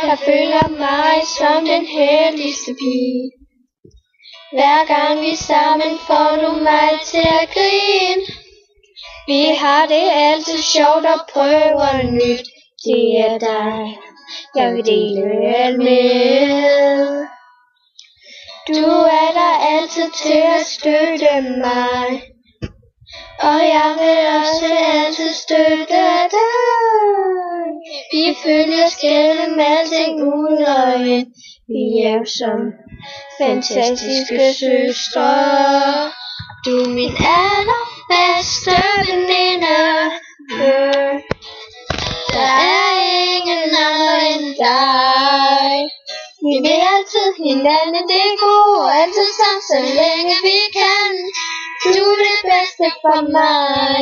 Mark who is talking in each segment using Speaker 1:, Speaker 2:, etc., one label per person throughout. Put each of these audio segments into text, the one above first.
Speaker 1: Jeg føler mig som den heldigste pige. Hver gang vi sammen får du mig til at grine. Vi har det altid sjovt og prøver nyt. Det er dig, jeg vil dele alt med. Du er der altid til at støtte mig, og jeg vil også altid støtte dig. Vi følges gennem alting uden øje. Vi er som fantastiske søstre. Du er min allerbedste veninde. Der er ingen andre end dig. Vi vil altid hinanden det gode, altid sammen så længe vi kan. Du er det bedste for mig.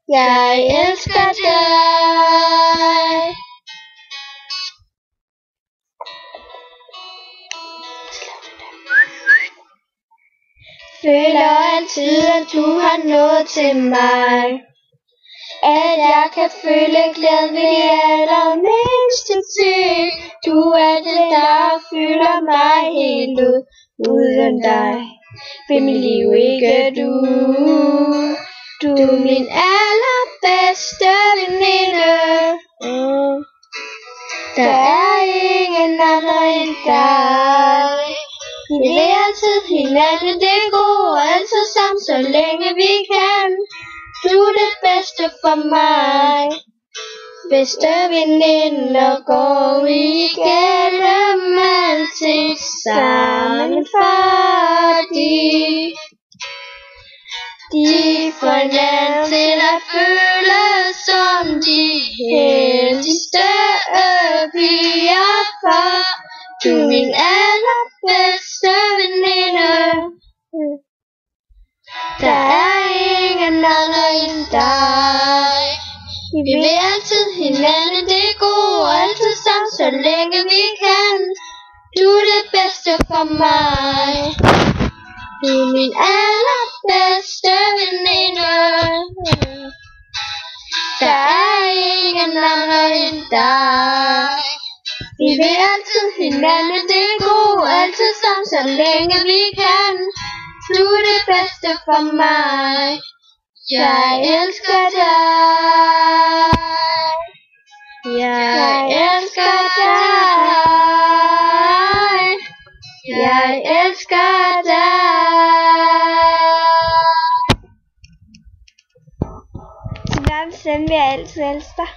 Speaker 1: Jeg elsker dig. Føler altid at du har noget til mig. At jeg kan føle glæde ved de allermindste ting. Du er det der fylder mig helt ud. Uden dig vil mit liv ikke du. Du er min allerbedste veninde. Der er ingen andre end dig. Vi vil altid hinanden det gode, altid sammen så længe vi kan. Du er det bedste for mig. Bedste veninder går igennem alting sammen, fordi de får hinanden til at føle som de heldigste piger for. Du er min allerbedste veninde. Der er ingen andre end dig. Vi vil altid hinanden det gode, altid sammen så længe vi kan. Du er det bedste for mig. Du er min allerbedste veninde. Der er ingen andre end dig. Vi vil altid hinanden det gode, altid sammen så længe vi kan. Du er det bedste for mig. Jeg elsker dig. Jeg elsker dig. Jeg elsker dig.
Speaker 2: Til verdens ende vil jeg altid elske dig.